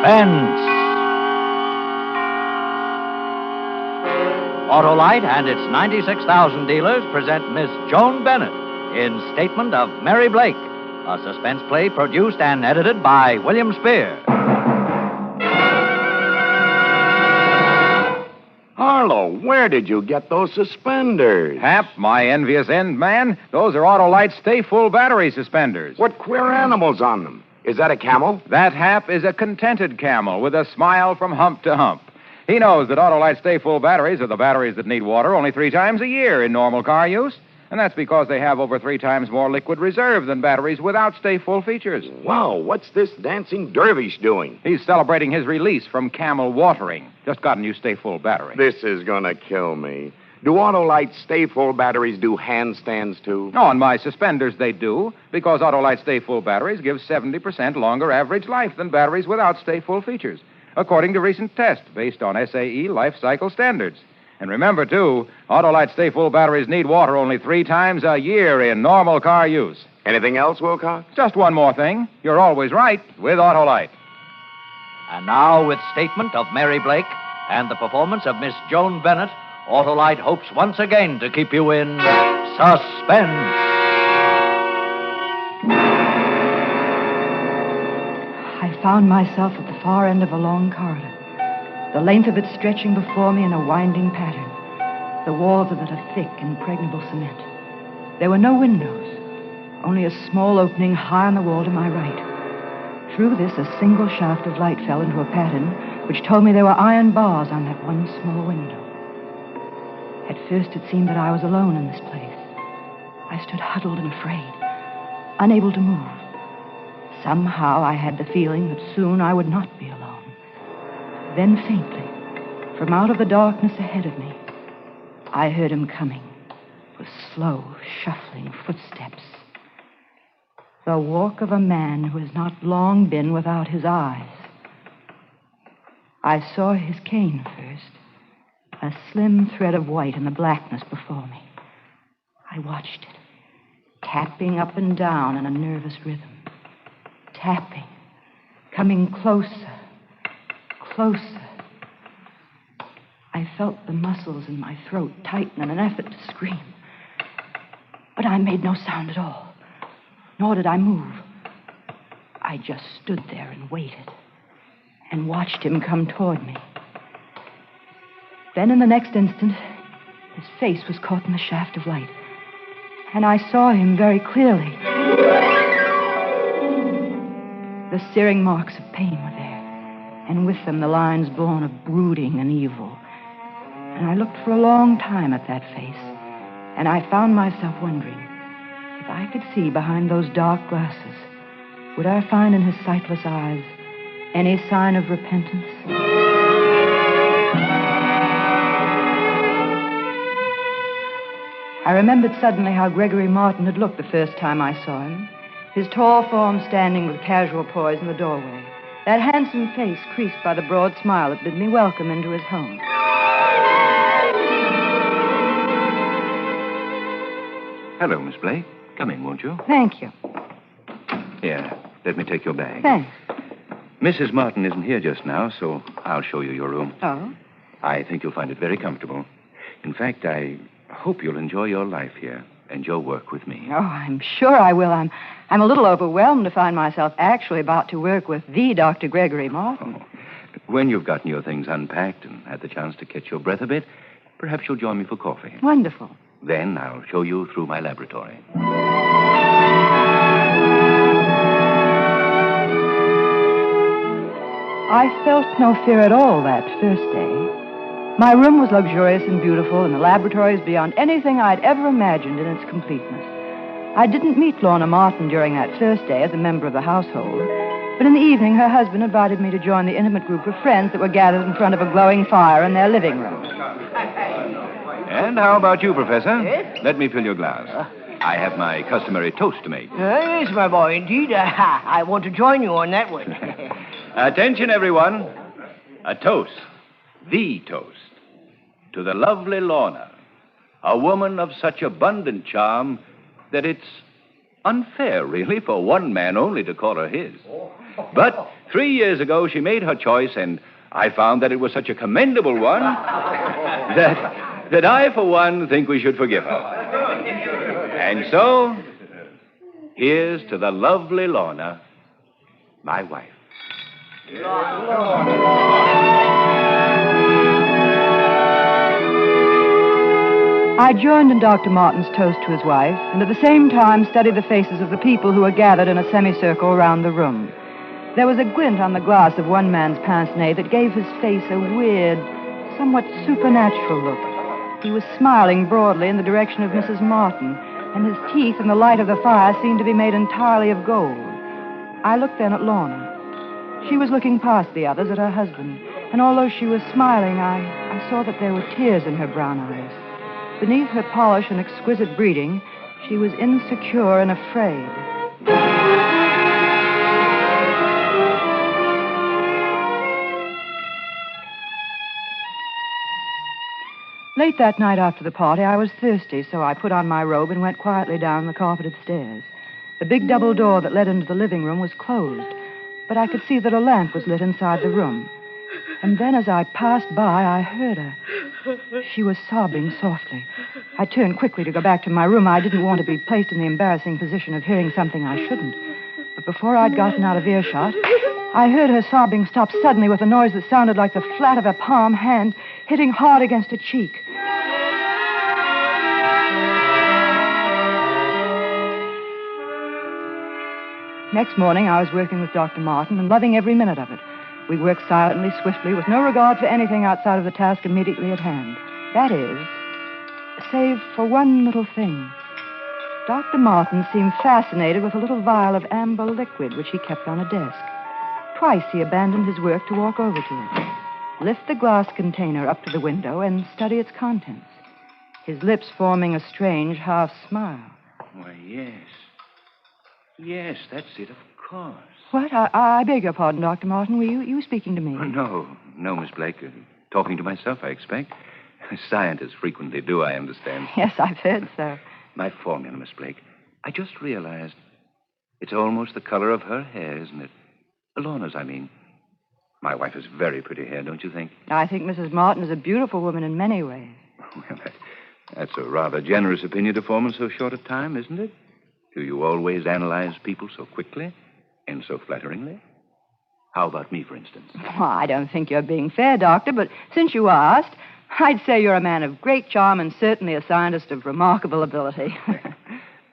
Suspense. Autolite and its 96,000 dealers present Miss Joan Bennett in Statement of Mary Blake, a suspense play produced and edited by William Spear. Harlow, where did you get those suspenders? Hap, my envious end man, those are Autolite Stay Full battery suspenders. What queer animals on them? Is that a camel? That Hap is a contented camel with a smile from hump to hump. He knows that Autolite Stay Full batteries are the batteries that need water only 3 times a year in normal car use. And that's because they have over 3 times more liquid reserve than batteries without Stay Full features. Wow, what's this dancing dervish doing? He's celebrating his release from camel watering. Just got a new Stay Full battery. This is gonna kill me. Do Autolite Stay Full batteries do handstands, too? On my suspenders, they do, because Autolite Stay Full batteries give 70% longer average life than batteries without Stay Full features, according to recent tests based on SAE life cycle standards. And remember, too, Autolite Stay Full batteries need water only 3 times a year in normal car use. Anything else, Wilcox? Just one more thing. You're always right with Autolite. And now, with Statement of Mary Blake and the performance of Miss Joan Bennett, Autolite hopes once again to keep you in suspense. I found myself at the far end of a long corridor, the length of it stretching before me in a winding pattern, the walls of it a thick, impregnable cement. There were no windows, only a small opening high on the wall to my right. Through this, a single shaft of light fell into a pattern which told me there were iron bars on that one small window. At first, it seemed that I was alone in this place. I stood huddled and afraid, unable to move. Somehow, I had the feeling that soon I would not be alone. Then, faintly, from out of the darkness ahead of me, I heard him coming with slow, shuffling footsteps. The walk of a man who has not long been without his eyes. I saw his cane first. A slim thread of white in the blackness before me. I watched it, tapping up and down in a nervous rhythm. Tapping, coming closer, closer. I felt the muscles in my throat tighten in an effort to scream. But I made no sound at all, nor did I move. I just stood there and waited, and watched him come toward me. Then in the next instant, his face was caught in the shaft of light, and I saw him very clearly. The searing marks of pain were there, and with them the lines born of brooding and evil. And I looked for a long time at that face, and I found myself wondering, if I could see behind those dark glasses, would I find in his sightless eyes any sign of repentance? I remembered suddenly how Gregory Martin had looked the first time I saw him. His tall form standing with casual poise in the doorway. That handsome face creased by the broad smile that bid me welcome into his home. Hello, Miss Blake. Come in, won't you? Thank you. Here, let me take your bag. Thanks. Mrs. Martin isn't here just now, so I'll show you your room. Oh? I think you'll find it very comfortable. In fact, I hope you'll enjoy your life here and your work with me. Oh, I'm sure I will. I'm a little overwhelmed to find myself actually about to work with the Dr. Gregory Martin. Oh. When you've gotten your things unpacked and had the chance to catch your breath a bit, perhaps you'll join me for coffee. Wonderful. Then I'll show you through my laboratory. I felt no fear at all that first day. My room was luxurious and beautiful, and the laboratory is beyond anything I'd ever imagined in its completeness. I didn't meet Lorna Martin during that first day as a member of the household, but in the evening her husband invited me to join the intimate group of friends that were gathered in front of a glowing fire in their living room. And how about you, Professor? Yes? Let me fill your glass. I have my customary toast to make. Yes, my boy, indeed. I want to join you on that one. Attention, everyone. A toast. The toast. To the lovely Lorna. A woman of such abundant charm that it's Unfair, really, for one man only to call her his. But 3 years ago, she made her choice, and I found that it was such a commendable one that I, for one, think we should forgive her. And so, here's to the lovely Lorna, my wife. I joined in Dr. Martin's toast to his wife, and at the same time studied the faces of the people who were gathered in a semicircle around the room. There was a glint on the glass of one man's pince-nez that gave his face a weird, somewhat supernatural look. He was smiling broadly in the direction of Mrs. Martin, and his teeth in the light of the fire seemed to be made entirely of gold. I looked then at Lorna. She was looking past the others at her husband, and although she was smiling, I saw that there were tears in her brown eyes. Beneath her polish and exquisite breeding, she was insecure and afraid. Late that night after the party, I was thirsty, so I put on my robe and went quietly down the carpeted stairs. The big double door that led into the living room was closed, but I could see that a lamp was lit inside the room. And then as I passed by, I heard her. She was sobbing softly. I turned quickly to go back to my room. I didn't want to be placed in the embarrassing position of hearing something I shouldn't. But before I'd gotten out of earshot, I heard her sobbing stop suddenly with a noise that sounded like the flat of a palm hand hitting hard against a cheek. Next morning, I was working with Dr. Martin and loving every minute of it. We worked silently, swiftly, with no regard for anything outside of the task immediately at hand. That is, save for one little thing. Dr. Martin seemed fascinated with a little vial of amber liquid which he kept on a desk. Twice he abandoned his work to walk over to it, lift the glass container up to the window, and study its contents, his lips forming a strange half smile. Why, yes. Yes, that's it, of course. What? I beg your pardon, Dr. Martin. Were you speaking to me? Oh, no, Miss Blake. Talking to myself, I expect. Scientists frequently do, I understand. Yes, I've heard so. My formula, Miss Blake. I just realized it's almost the color of her hair, isn't it? Lorna's, I mean. My wife has very pretty hair, don't you think? I think Mrs. Martin is a beautiful woman in many ways. Well, that's a rather generous opinion to form in so short a time, isn't it? Do you always analyze people so quickly and so flatteringly? How about me, for instance? Well, I don't think you're being fair, Doctor, but since you asked, I'd say you're a man of great charm and certainly a scientist of remarkable ability.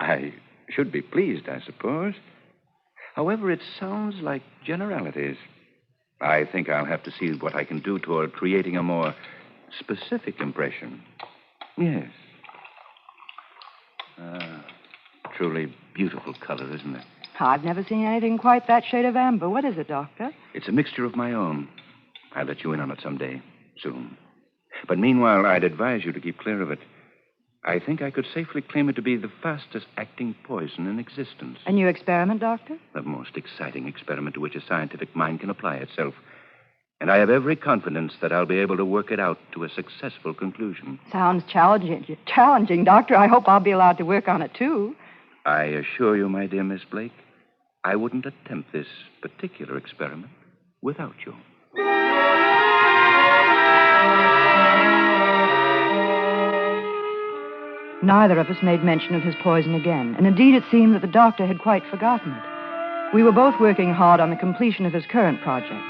I should be pleased, I suppose. However, it sounds like generalities. I think I'll have to see what I can do toward creating a more specific impression. Yes. Truly beautiful color, isn't it? I've never seen anything quite that shade of amber. What is it, Doctor? It's a mixture of my own. I'll let you in on it someday, soon. But meanwhile, I'd advise you to keep clear of it. I think I could safely claim it to be the fastest acting poison in existence. A new experiment, Doctor? The most exciting experiment to which a scientific mind can apply itself. And I have every confidence that I'll be able to work it out to a successful conclusion. Sounds challenging, Doctor. I hope I'll be allowed to work on it, too. I assure you, my dear Miss Blake, I wouldn't attempt this particular experiment without you. Neither of us made mention of his poison again, and indeed it seemed that the doctor had quite forgotten it. We were both working hard on the completion of his current project.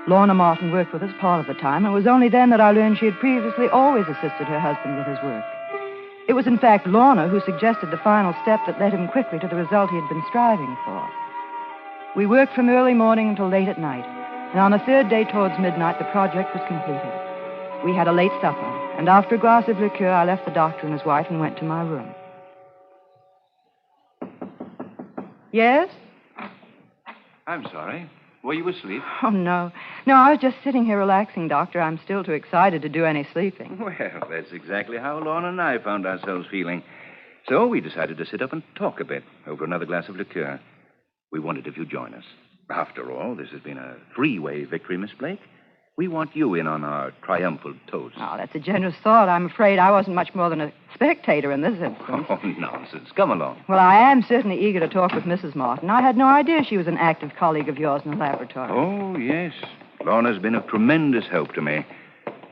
Lorna Martin worked with us part of the time, and it was only then that I learned she had previously always assisted her husband with his work. It was, in fact, Lorna who suggested the final step that led him quickly to the result he had been striving for. We worked from early morning until late at night, and on the third day towards midnight, the project was completed. We had a late supper, and after a glass of liqueur, I left the doctor and his wife and went to my room. Yes? I'm sorry. Were you asleep? Oh, no. No, I was just sitting here relaxing, Doctor. I'm still too excited to do any sleeping. Well, that's exactly how Lorna and I found ourselves feeling. So we decided to sit up and talk a bit over another glass of liqueur. We wondered if you'd join us. After all, this has been a three-way victory, Miss Blake. We want you in on our triumphal toast. Oh, that's a generous thought. I'm afraid I wasn't much more than a spectator in this instance. Oh, nonsense. Come along. Well, I am certainly eager to talk with Mrs. Martin. I had no idea she was an active colleague of yours in the laboratory. Oh, yes. Lorna's been of tremendous help to me.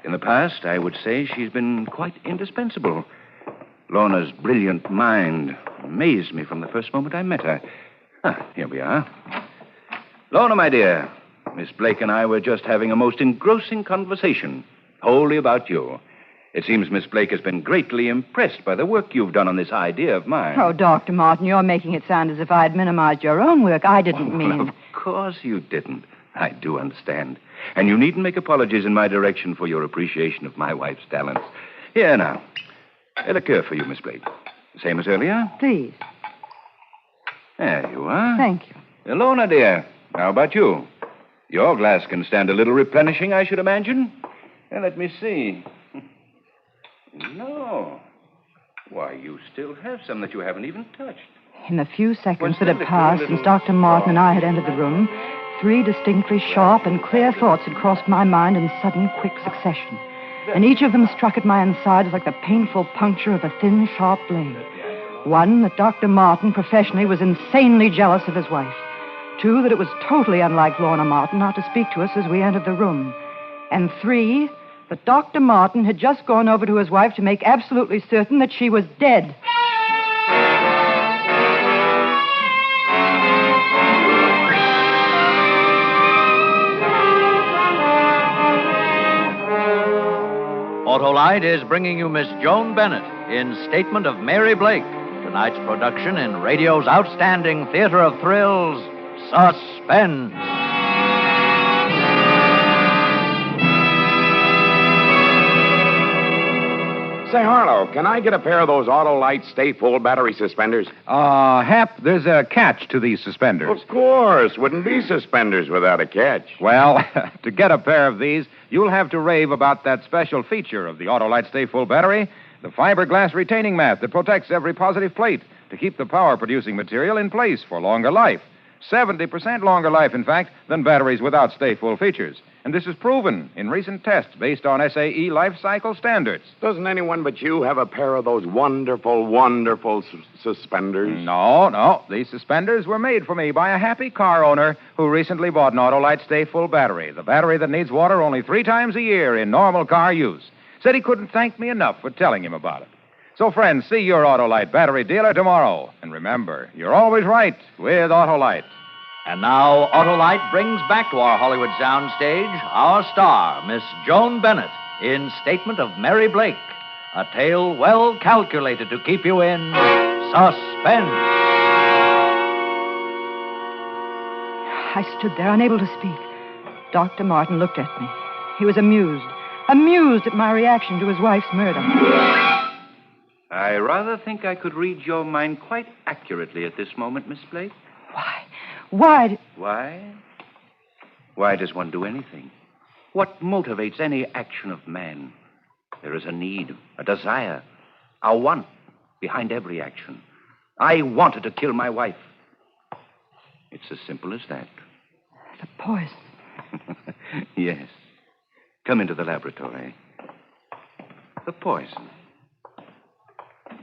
In the past, I would say she's been quite indispensable. Lorna's brilliant mind amazed me from the first moment I met her. Here we are. Lorna, my dear, Miss Blake and I were just having a most engrossing conversation, wholly about you. It seems Miss Blake has been greatly impressed by the work you've done on this idea of mine. Oh, Dr. Martin, you're making it sound as if I had minimized your own work. I didn't mean... Well, of course you didn't. I do understand. And you needn't make apologies in my direction for your appreciation of my wife's talents. Here now. A liqueur for you, Miss Blake. Same as earlier? Please. There you are. Thank you. Lorna, dear. How about you? Your glass can stand a little replenishing, I should imagine. Let me see. No. Why, you still have some that you haven't even touched. In the few seconds that had passed since Dr. Martin and I had entered the room, 3 distinctly sharp and clear thoughts had crossed my mind in sudden, quick succession. And each of them struck at my insides like the painful puncture of a thin, sharp blade. 1, that Dr. Martin, professionally, was insanely jealous of his wife. 2, that it was totally unlike Lorna Martin not to speak to us as we entered the room. And 3, that Dr. Martin had just gone over to his wife to make absolutely certain that she was dead. Autolite is bringing you Miss Joan Bennett in Statement of Mary Blake, tonight's production in radio's outstanding theater of thrills, Suspense. Say, Harlow, can I get a pair of those Autolite Stay Full battery suspenders? Hap, there's a catch to these suspenders. Of course. Wouldn't be suspenders without a catch. Well, to get a pair of these, you'll have to rave about that special feature of the Autolite Stay Full battery, the fiberglass retaining mat that protects every positive plate to keep the power-producing material in place for longer life. 70% longer life, in fact, than batteries without Stay Full features. And this is proven in recent tests based on SAE life cycle standards. Doesn't anyone but you have a pair of those wonderful, wonderful suspenders? No. These suspenders were made for me by a happy car owner who recently bought an Autolite Stay Full battery, the battery that needs water only 3 times a year in normal car use. Said he couldn't thank me enough for telling him about it. So, friends, see your Autolite battery dealer tomorrow. And remember, you're always right with Autolite. And now, Autolite brings back to our Hollywood soundstage our star, Miss Joan Bennett, in Statement of Mary Blake, a tale well calculated to keep you in suspense. I stood there, unable to speak. Dr. Martin looked at me. He was amused at my reaction to his wife's murder. I rather think I could read your mind quite accurately at this moment, Miss Blake. Why? Why does one do anything? What motivates any action of man? There is a need, a desire, a want behind every action. I wanted to kill my wife. It's as simple as that. The poison. Yes. Come into the laboratory. The poison.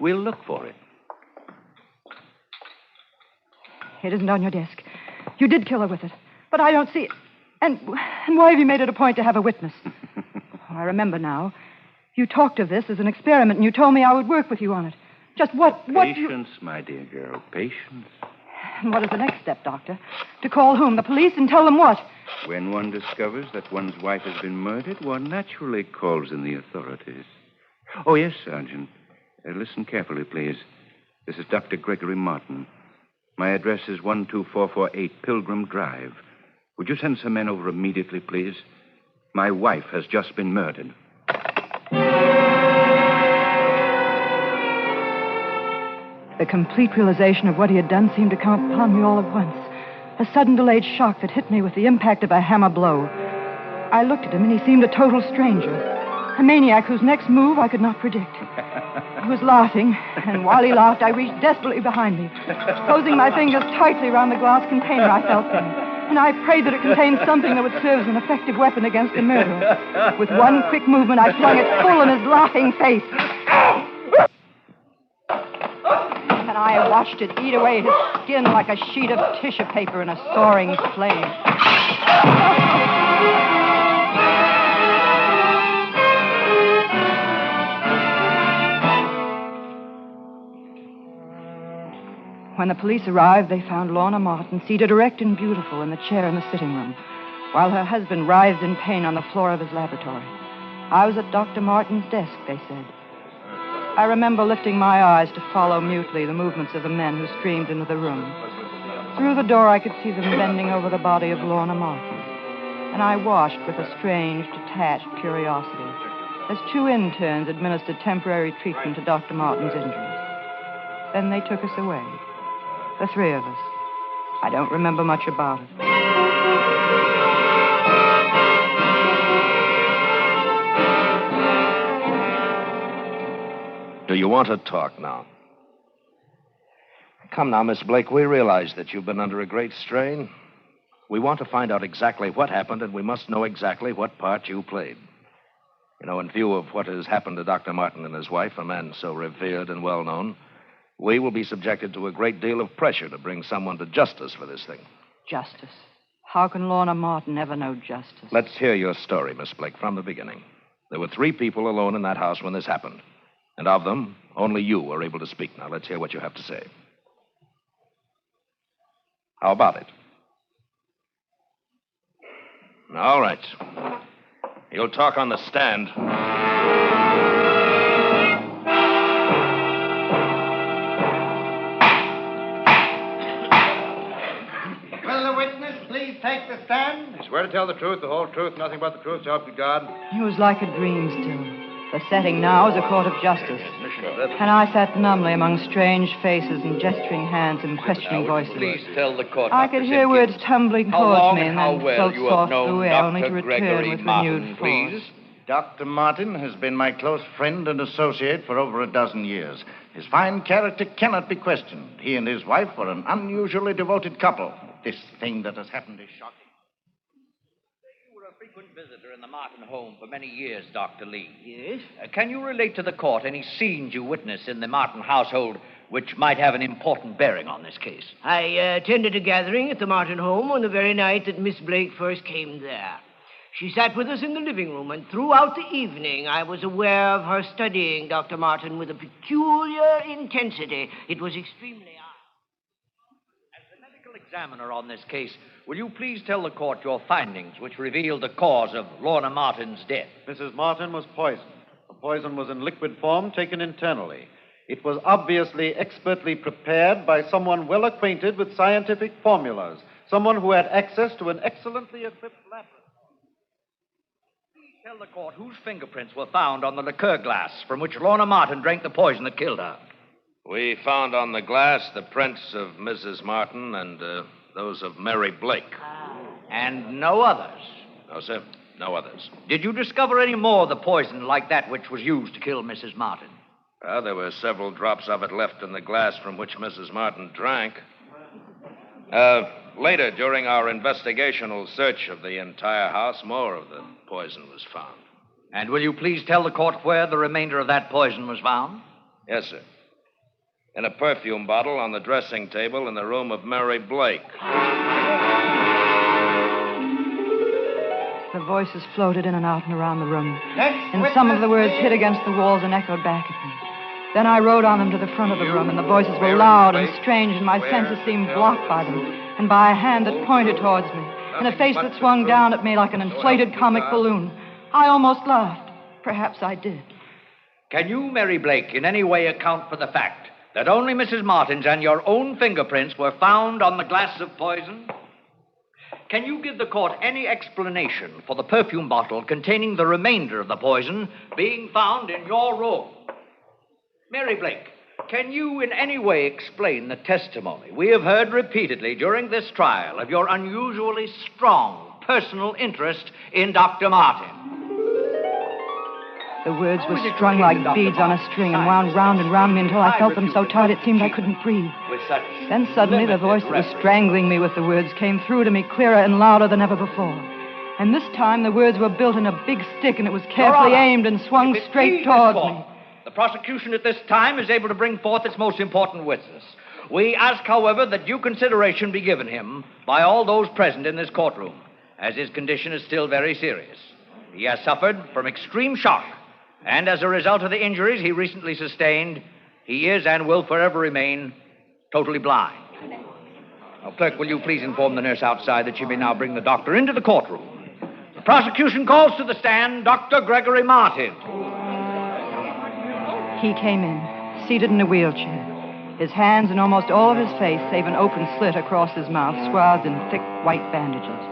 We'll look for it. It isn't on your desk. You did kill her with it, but I don't see it. And why have you made it a point to have a witness? I remember now. You talked of this as an experiment, and you told me I would work with you on it. Just what... Patience, my dear girl, patience. And what is the next step, Doctor? To call whom? The police and tell them what? When one discovers that one's wife has been murdered, one naturally calls in the authorities. Oh, yes, Sergeant. Listen carefully, please. This is Dr. Gregory Martin. My address is 12448 Pilgrim Drive. Would you send some men over immediately, please? My wife has just been murdered. The complete realization of what he had done seemed to come upon me all at once. A sudden delayed shock that hit me with the impact of a hammer blow. I looked at him, and he seemed a total stranger. A maniac whose next move I could not predict. He was laughing, and while he laughed, I reached desperately behind me, closing my fingers tightly around the glass container I felt in. and I prayed that it contained something that would serve as an effective weapon against the murderer. With one quick movement, I flung it full in his laughing face. And I watched it eat away his skin like a sheet of tissue paper in a soaring flame. When the police arrived, they found Lorna Martin seated erect and beautiful in the chair in the sitting room, while her husband writhed in pain on the floor of his laboratory. I was at Dr. Martin's desk, they said. I remember lifting my eyes to follow mutely the movements of the men who streamed into the room. Through the door, I could see them bending over the body of Lorna Martin, and I watched with a strange, detached curiosity as two interns administered temporary treatment to Dr. Martin's injuries. Then they took us away. The three of us. I don't remember much about it. Do you want to talk now? Come now, Miss Blake. We realize that you've been under a great strain. We want to find out exactly what happened, and we must know exactly what part you played. You know, in view of what has happened to Dr. Martin and his wife, a man so revered and well-known, we will be subjected to a great deal of pressure to bring someone to justice for this thing. Justice? How can Lorna Martin ever know justice? Let's hear your story, Miss Blake, from the beginning. There were 3 people alone in that house when this happened. And of them, only you were able to speak. Now, let's hear what you have to say. How about it? All right. You'll talk on the stand. Take the stand? You swear to tell the truth, the whole truth, nothing but the truth, so help you God? It was like a dream still. The setting now is a court of justice. And I sat numbly among strange faces and gesturing hands and questioning voices. Please tell the court. I could hear words tumbling towards me and then float you have softly away, known only to Dr. return Gregory with Martin, renewed force. please? Dr. Martin has been my close friend and associate for over a dozen years. His fine character cannot be questioned. He and his wife were an unusually devoted couple. This thing that has happened is shocking. You were a frequent visitor in the Martin home for many years, Dr. Lee. Yes? Can you relate to the court any scenes you witnessed in the Martin household which might have an important bearing on this case? I attended a gathering at the Martin home on the very night that Miss Blake first came there. She sat with us in the living room, and throughout the evening I was aware of her studying Dr. Martin with a peculiar intensity. It was extremely odd. As the medical examiner on this case, will you please tell the court your findings which revealed the cause of Lorna Martin's death? Mrs. Martin was poisoned. The poison was in liquid form, taken internally. It was obviously expertly prepared by someone well acquainted with scientific formulas, someone who had access to an excellently equipped laboratory. Please tell the court whose fingerprints were found on the liqueur glass from which Lorna Martin drank the poison that killed her. We found on the glass the prints of Mrs. Martin and those of Mary Blake. And no others? No, sir. No others. Did you discover any more of the poison like that which was used to kill Mrs. Martin? There were several drops of it left in the glass from which Mrs. Martin drank. Later, during our investigational search of the entire house, more of the poison was found. And will you please tell the court where the remainder of that poison was found? Yes, sir. In a perfume bottle on the dressing table in the room of Mary Blake. The voices floated in and out and around the room. And some of the words hit against the walls and echoed back at me. Then I rode on them to the front of the room, and the voices were loud and strange, and my senses seemed blocked by them, and by a hand that pointed towards me, and a face that swung down at me like an inflated comic balloon. I almost laughed. Perhaps I did. Can you, Mary Blake, in any way account for the fact that only Mrs. Martin's and your own fingerprints were found on the glass of poison? Can you give the court any explanation for the perfume bottle containing the remainder of the poison being found in your room? Mary Blake, can you in any way explain the testimony we have heard repeatedly during this trial of your unusually strong personal interest in Dr. Martin? The words were strung like beads on a string and wound round and round me until I felt them so tight it seemed I couldn't breathe. Then suddenly the voice that was strangling me with the words came through to me clearer and louder than ever before. And this time the words were built in a big stick and it was carefully aimed and swung straight towards me. The prosecution at this time is able to bring forth its most important witness. We ask, however, that due consideration be given him by all those present in this courtroom, as his condition is still very serious. He has suffered from extreme shock, and as a result of the injuries he recently sustained, he is and will forever remain totally blind. Now, clerk, will you please inform the nurse outside that she may now bring the doctor into the courtroom. The prosecution calls to the stand Dr. Gregory Martin. He came in, seated in a wheelchair. His hands and almost all of his face, save an open slit across his mouth, swathed in thick white bandages.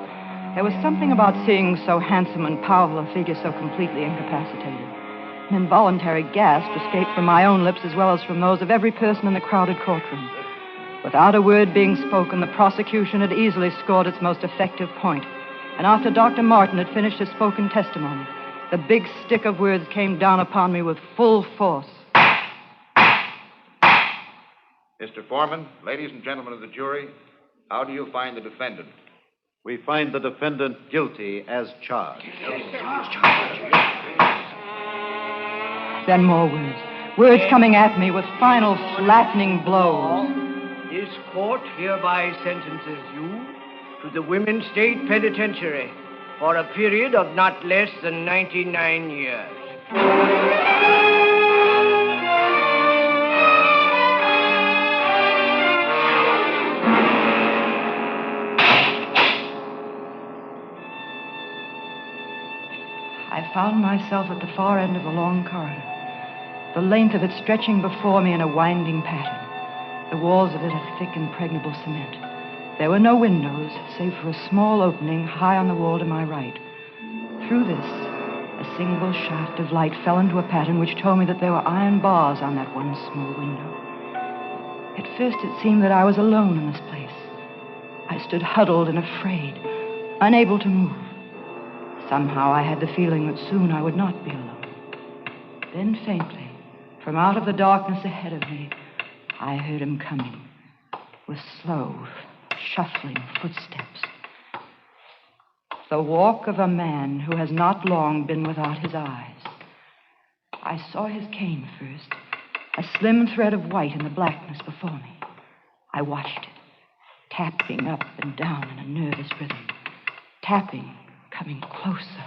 There was something about seeing so handsome and powerful a figure so completely incapacitated. An involuntary gasp escaped from my own lips as well as from those of every person in the crowded courtroom. Without a word being spoken, the prosecution had easily scored its most effective point. And after Dr. Martin had finished his spoken testimony, the big stick of words came down upon me with full force. Mr. Foreman, ladies and gentlemen of the jury, how do you find the defendant? We find the defendant guilty as charged. Then more words. Words coming at me with final flattening blows. This court hereby sentences you to the Women's State Penitentiary for a period of not less than 99 years. I found myself at the far end of a long corridor, the length of it stretching before me in a winding pattern, the walls of it of thick, impregnable cement. There were no windows, save for a small opening high on the wall to my right. Through this, a single shaft of light fell into a pattern which told me that there were iron bars on that one small window. At first, it seemed that I was alone in this place. I stood huddled and afraid, unable to move. Somehow I had the feeling that soon I would not be alone. Then faintly, from out of the darkness ahead of me, I heard him coming with slow, shuffling footsteps. The walk of a man who has not long been without his eyes. I saw his cane first, a slim thread of white in the blackness before me. I watched it, tapping up and down in a nervous rhythm, tapping, coming closer,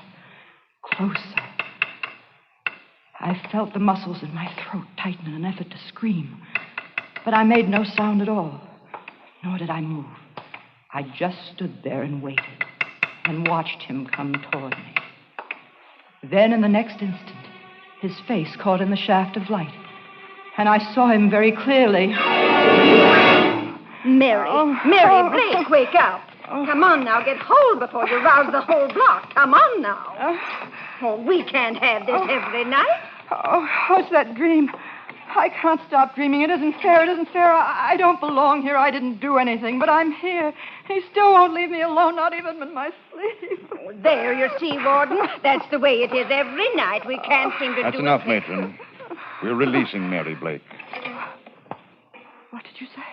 closer. I felt the muscles in my throat tighten in an effort to scream, but I made no sound at all, nor did I move. I just stood there and waited, and watched him come toward me. Then, in the next instant, his face caught in the shaft of light, and I saw him very clearly. Mary Blake, wake up. Come on now, get hold before you rouse the whole block. Come on now. Oh, we can't have this every night. What's that dream? I can't stop dreaming. It isn't fair. It isn't fair. I don't belong here. I didn't do anything, but I'm here. He still won't leave me alone, not even in my sleep. Oh, there, you see, Warden. That's the way it is every night. We can't seem to That's do enough, it. Matron. We're releasing Mary Blake. What did you say?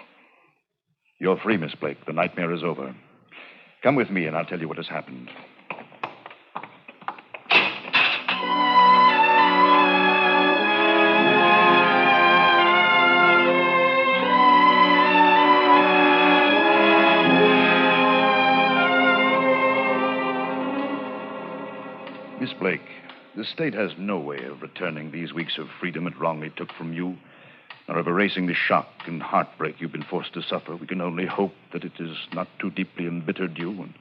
You're free, Miss Blake. The nightmare is over. Come with me, and I'll tell you what has happened. Miss Blake, the state has no way of returning these weeks of freedom it wrongly took from you, nor of erasing the shock and heartbreak you've been forced to suffer. We can only hope that it has not too deeply embittered you and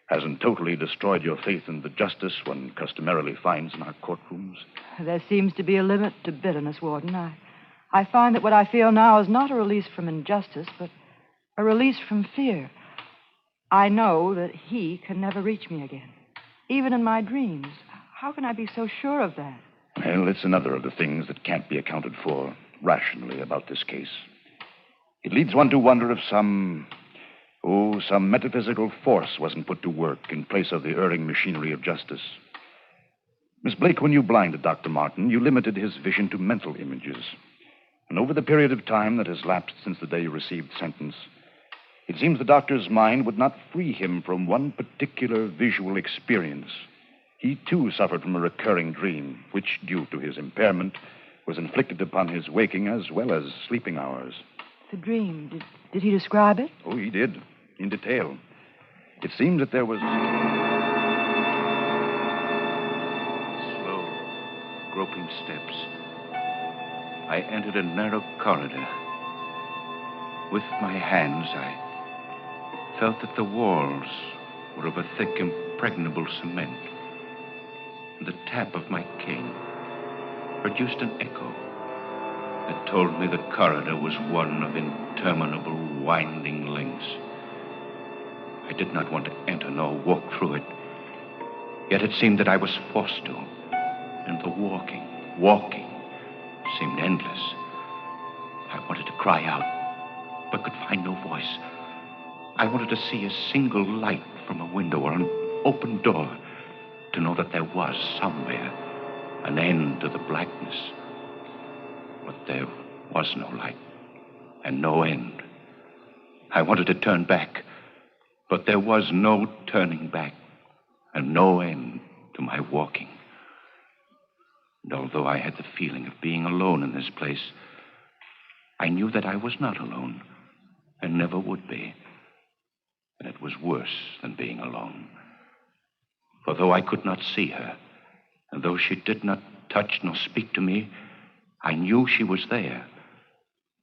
hasn't totally destroyed your faith in the justice one customarily finds in our courtrooms. There seems to be a limit to bitterness, Warden. I find that what I feel now is not a release from injustice, but a release from fear. I know that he can never reach me again, even in my dreams. How can I be so sure of that? Well, it's another of the things that can't be accounted for rationally about this case. It leads one to wonder if some metaphysical force wasn't put to work in place of the erring machinery of justice. Miss Blake, when you blinded Dr. Martin, you limited his vision to mental images. And over the period of time that has lapsed since the day you received sentence, it seems the doctor's mind would not free him from one particular visual experience. He, too, suffered from a recurring dream, which, due to his impairment, was inflicted upon his waking as well as sleeping hours. The dream, did he describe it? Oh, he did, in detail. It seemed that there was... Slow, groping steps. I entered a narrow corridor. With my hands, I felt that the walls were of a thick, impregnable cement. And the tap of my cane produced an echo that told me the corridor was one of interminable, winding links. I did not want to enter nor walk through it. Yet it seemed that I was forced to. And the walking, seemed endless. I wanted to cry out, but could find no voice. I wanted to see a single light from a window or an open door to know that there was somewhere an end to the blackness. But there was no light and no end. I wanted to turn back, but there was no turning back and no end to my walking. And although I had the feeling of being alone in this place, I knew that I was not alone and never would be. And it was worse than being alone. For though I could not see her, and though she did not touch nor speak to me, I knew she was there.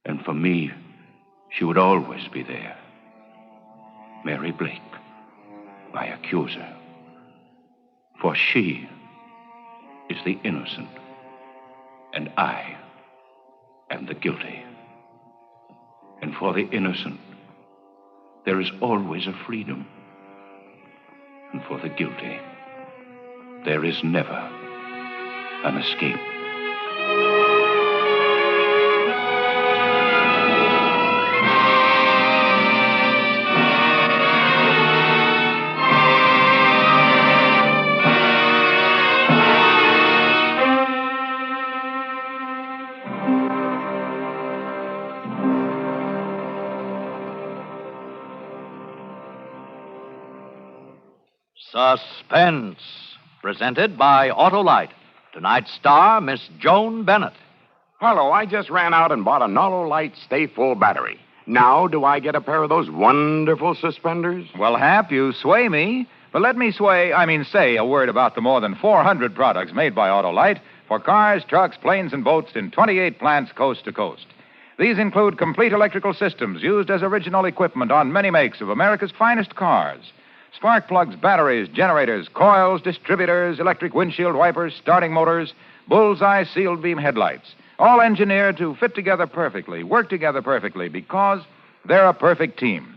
And for me, she would always be there. Mary Blake, my accuser. For she is the innocent, and I am the guilty. And for the innocent, there is always a freedom. And for the guilty, there is never an escape. Suspense, presented by Autolite. Tonight's star, Miss Joan Bennett. Hello, I just ran out and bought a Autolite Stay Full battery. Now, do I get a pair of those wonderful suspenders? Well, Hap, you sway me. But let me say a word about the more than 400 products made by Autolite for cars, trucks, planes, and boats in 28 plants coast to coast. These include complete electrical systems used as original equipment on many makes of America's finest cars. Spark plugs, batteries, generators, coils, distributors, electric windshield wipers, starting motors, bullseye sealed beam headlights. All engineered to fit together perfectly, work together perfectly, because they're a perfect team.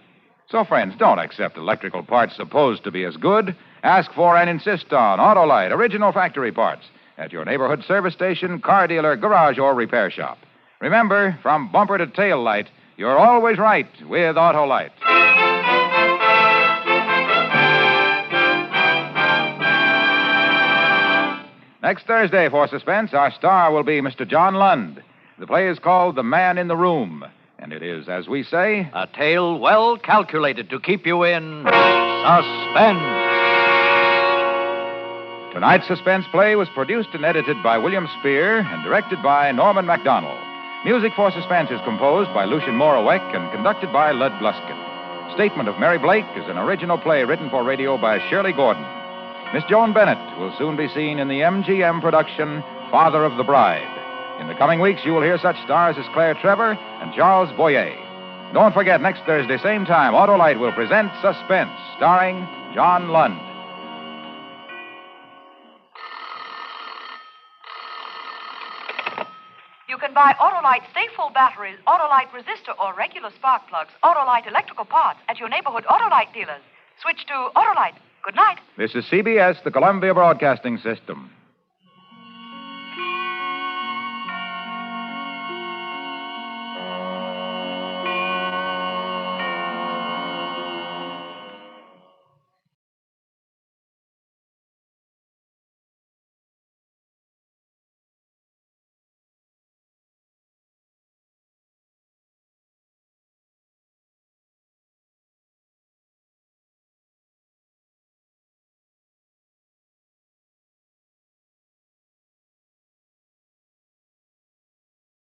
So, friends, don't accept electrical parts supposed to be as good. Ask for and insist on Autolite original factory parts at your neighborhood service station, car dealer, garage, or repair shop. Remember, from bumper to tail light, you're always right with Autolite. Next Thursday for Suspense, our star will be Mr. John Lund. The play is called The Man in the Room, and it is, as we say, a tale well calculated to keep you in suspense. Tonight's Suspense play was produced and edited by William Spear and directed by Norman MacDonald. Music for Suspense is composed by Lucien Moraweck and conducted by Lud Bluskin. Statement of Mary Blake is an original play written for radio by Shirley Gordon. Miss Joan Bennett will soon be seen in the MGM production, Father of the Bride. In the coming weeks, you will hear such stars as Claire Trevor and Charles Boyer. Don't forget, next Thursday, same time, Autolite will present Suspense, starring John Lund. You can buy Autolite Stay Full batteries, Autolite resistor or regular spark plugs, Autolite electrical parts at your neighborhood Autolite dealers. Switch to Autolite. Good night. This is CBS, the Columbia Broadcasting System.